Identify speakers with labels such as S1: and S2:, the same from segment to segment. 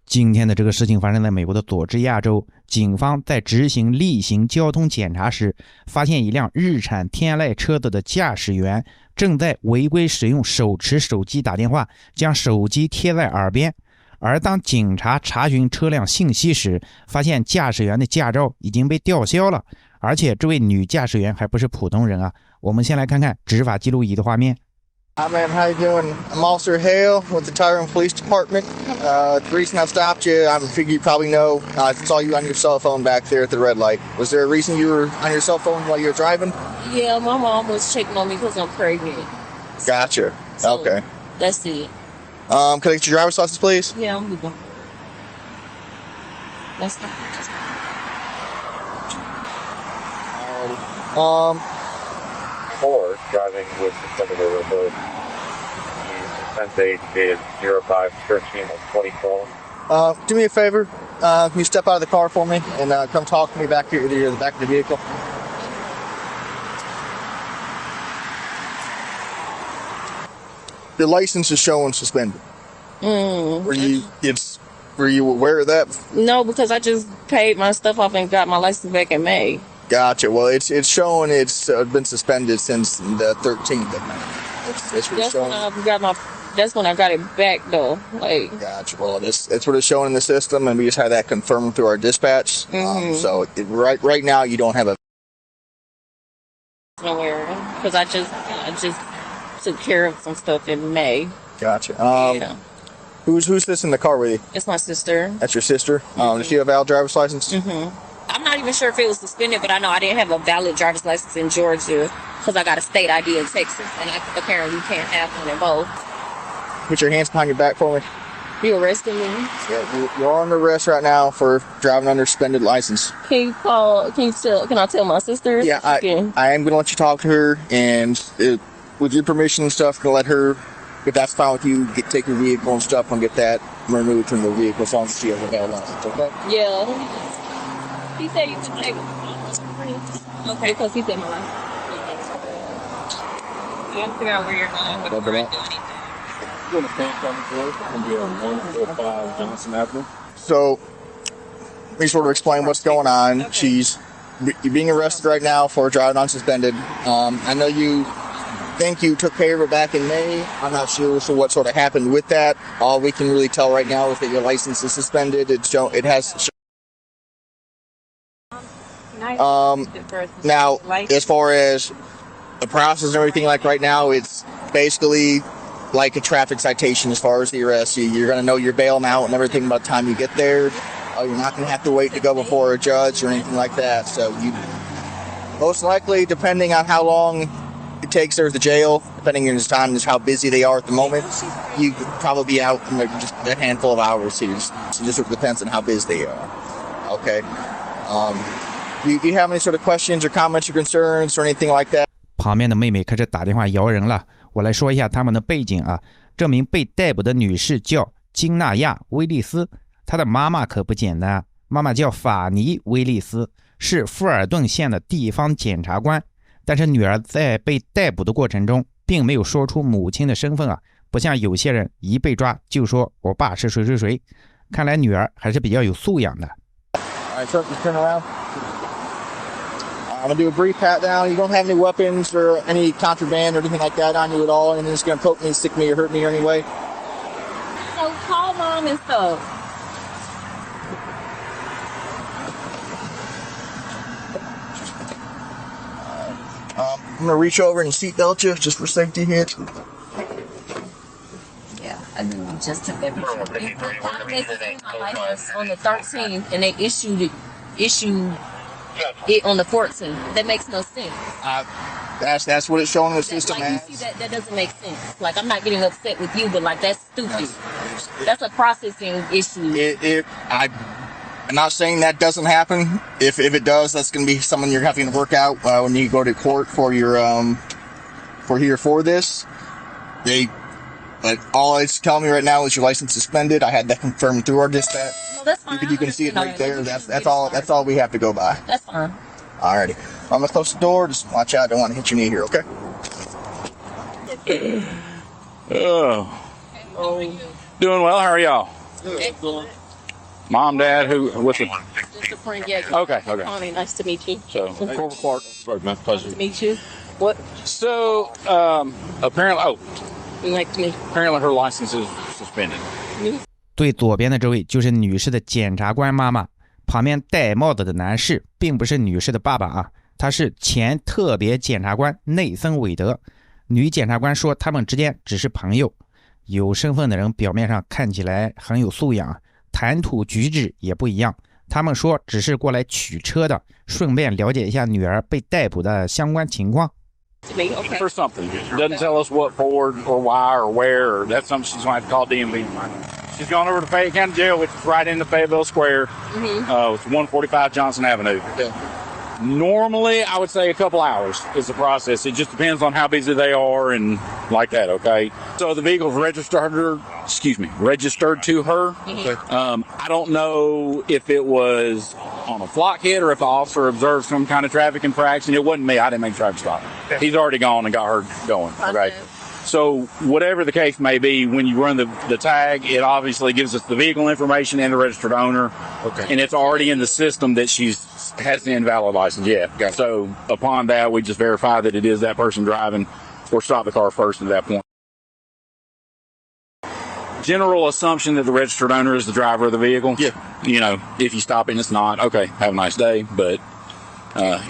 S1: 今天的这个事情发生在美国的佐治亚州，警方在执行例行交通检查时，发现一辆日产天籁车子的驾驶员正在违规使用手持手机打电话，将手机贴在耳边。而当警察查询车辆信息时，发现驾驶员的驾照已经被吊销了，而且这位女驾驶员还不是普通人啊。我们先来看看执法记录仪的画面。
S2: Hi man, how you doing? I'm Officer Hale with the Tyrone Police Department. The reason I stopped you, I figure you probably know, I saw you on your cell phone back there at the red light. Was there a reason you were on your cell phone while you were driving?
S3: Yeah, my mom was checking on me because I'm pregnant.
S2: Gotcha.
S3: So,
S2: okay.
S3: That's it.
S2: Can I get your driver's license, please?
S3: Yeah, I'm leaving. That's not.
S4: Four driving with suspended remote. Offense age is 05 13 of 24.
S2: Do me a favor. Can you step out of the car for me and come talk to me back here to the back of the vehicle? The license is showing suspended. Were you aware of that?
S3: No, because I just paid my stuff off and got my license back in May.
S2: Gotcha. Well, it's showing it's been suspended since the 13th of May. That's what it's showing.
S3: That's when I got it back, though. Like.
S2: Gotcha. Well, that's what it's showing in the system, and we just had that confirmed through our dispatch. So right now you don't have a.
S3: Nowhere, because I just took care of some stuff in May.
S2: Gotcha.
S3: Yeah.
S2: Who's this in the car with you?
S3: It's my sister.
S2: That's your sister. Does she have a valid driver's license?
S3: I'm not even sure if it was suspended, but I know I didn't have a valid driver's license in Georgia because I got a state ID in Texas, and apparently you can't have one in both.
S2: Put your hands behind your back for me.
S3: You arrested me?
S2: Yeah, you're on arrest right now for driving under suspended license.
S3: Can I tell my sister?
S2: Yeah, I am going to let you talk to her, and with your permission and stuff, going to let her, if that's fine with you, take your vehicle and stuff and get that removed from the vehicle as long as she has a valid license, okay?
S3: Yeah. He said you could take it. Okay, because he said my license. I have to figure out where you're going. But
S2: Over that.
S4: You're in the paint on the floor. Be on 145 Johnson Avenue.
S2: So, let me sort of explain what's going on.
S3: Okay.
S2: You're being arrested right now for driving unsuspended. I know you think you took care of it back in May. I'm not sure what sort of happened with that. All we can really tell right now is that your license is suspended. It has. Now, as far as the process and everything, like right now, it's basically like a traffic citation as far as the arrest. You're going to know your bail amount and everything by the time you get there. You're not going to have to wait to go before a judge or anything like that. So you most likely, depending on how long it takes her to jail, depending on the time and how busy they are at the moment, you could probably be out in just a handful of hours here. So it just sort of depends on how busy they are. Okay. Do you have any sort of questions or comments or concerns or anything like that?
S1: 旁边的妹妹开始打电话摇人了。我来说一下他们的背景啊。这名被逮捕的女士叫金纳亚·威利斯，她的妈妈可不简单，妈妈叫法尼·威利斯，是富尔顿县的地方检察官。但是女儿在被逮捕的过程中，并没有说出母亲的身份啊，不像有些人一被抓就说我爸是谁谁谁。看来女儿还是比较有素养的。
S2: All right, turn around. I'm going to do a brief pat down. You don't have any weapons or any contraband or anything like that on you at all, and it's going to poke me, stick me, or hurt me or anyway.
S3: So call mom and stuff.
S2: I'm going to reach over and seatbelt you just for safety here.
S3: Yeah, I just took that picture. They suspended my license on the 13th, and they issued it on the 14th. That makes no sense.
S2: That's what it's showing in the system
S3: like,
S2: as.
S3: You see, that doesn't make sense. Like, I'm not getting upset with you, but like, that's stupid. That's a processing issue.
S2: I'm not saying that doesn't happen. If it does, that's going to be something you're having to work out when you go to court for your for this. But all it's telling me right now is your license suspended. I had that confirmed through our dispatch.
S3: No, that's fine.
S2: You can see it right there. That's all we have to go by.
S3: That's fine.
S2: Alrighty. I'm gonna close the door. Just watch out. Don't want to hit your knee here. Okay.
S5: Oh. Doing well. How are y'all?
S3: Excellent.
S4: Mom, Dad, what's it?
S3: Just a friend, yeah.
S4: Okay.
S3: Connie, nice to meet you.
S4: So, Corporal Clark. Sorry, man. Pleasure.
S3: Nice to meet you. What?
S4: So, apparently,
S3: Like to meet
S4: apparently her license is suspended.
S1: 最左边的这位就是女士的检察官妈妈，旁边戴帽子的男士并不是女士的爸爸啊，他是前特别检察官内森韦德。女检察官说他们之间只是朋友。有身份的人表面上看起来很有素养，谈吐举止也不一样。他们说只是过来取车的，顺便了解一下女儿被逮捕的相关情况。
S3: Okay.
S4: For something. Doesn't tell us what for or why or where. Or that's something she's going to have to call DMV. She's gone over to Fayette County Jail, which is right in the Fayetteville Square. It's 145 Johnson Avenue. Normally, I would say a couple hours is the process. It just depends on how busy they are and like that, okay? So the vehicle's registered to her.
S3: Okay.
S4: I don't know if it was on a flock hit or if the officer observed some kind of traffic infraction. It wasn't me. I didn't make a traffic stop. He's already gone and got her going, okay? So whatever the case may be, when you run the tag, it obviously gives us the vehicle information and the registered owner.
S2: Okay.
S4: And it's already in the system that has the invalid license. Yeah.
S2: Gotcha.
S4: So upon that, we just verify that it is that person driving or stop the car first at that point. General assumption that the registered owner is the driver of the vehicle.
S2: Yeah.
S4: You know, if you stop and it's not, okay, have a nice day. But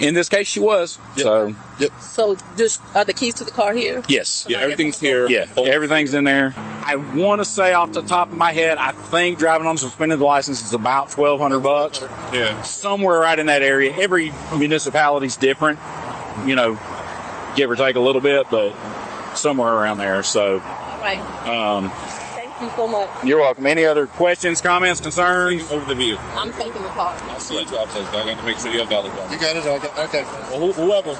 S4: in this case, she was.
S2: Yep.
S3: So, just are the keys to the car here?
S4: Yes.
S2: Yeah, everything's here.
S4: Yeah, everything's in there. I want to say off the top of my head, I think driving on a suspended license is about $1,200.
S2: Yeah.
S4: Somewhere right in that area. Every municipality's different, you know, give or take a little bit, but somewhere around there. So,
S3: All right. Thank you so much.
S4: You're welcome. Any other questions, comments, concerns?
S2: Over the vehicle.
S3: I'm taking the car.
S2: I'll see you. I got to make sure you have valid driver. You got it? Okay. Well, whoever.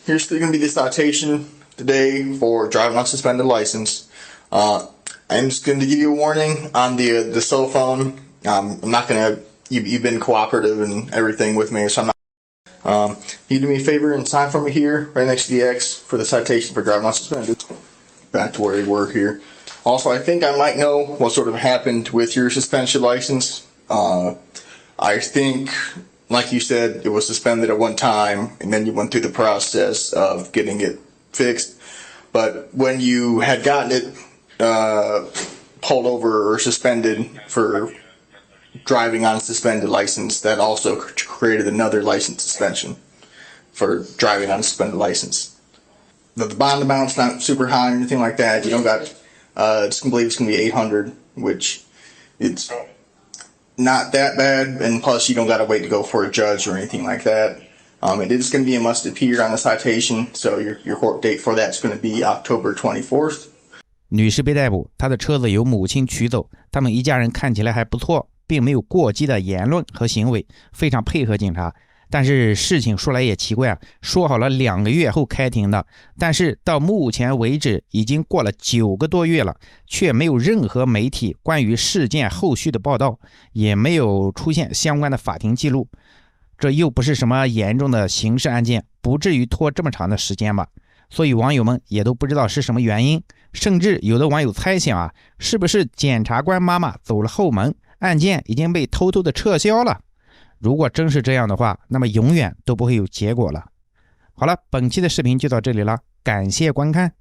S2: Here's still going to be the citation today for driving on suspended license. I'm just going to give you a warning on the cell phone. I'm not going to. You've been cooperative and everything with me, so I'm not. You do me a favor and sign for me here, right next to the X, for the citation for driving on suspended. Back to where we were here. Also, I think I might know what sort of happened with your suspension license. I think, like you said, it was suspended at one time, and then you went through the process of getting it fixed. But when you had gotten it pulled over or suspended for driving on a suspended license, that also created another license suspension for driving on a suspended license. The bond amount's not super high or anything like that. You don't got. It's going to be $800, which it's not that bad, and plus you don't got to wait to go for a judge or anything like that. It is going to be a must appear on the citation, so your court date for that's going to be October 24th.
S1: 女士被逮捕，她的车子由母亲取走，他们一家人看起来还不错，并没有过激的言论和行为，非常配合警察。但是事情说来也奇怪啊，说好了2个月后开庭的，但是到目前为止已经过了9个多月了，却没有任何媒体关于事件后续的报道，也没有出现相关的法庭记录。这又不是什么严重的刑事案件，不至于拖这么长的时间吧。所以网友们也都不知道是什么原因，甚至有的网友猜想啊，是不是检察官妈妈走了后门，案件已经被偷偷的撤销了。如果真是这样的话，那么永远都不会有结果了。好了，本期的视频就到这里了，感谢观看。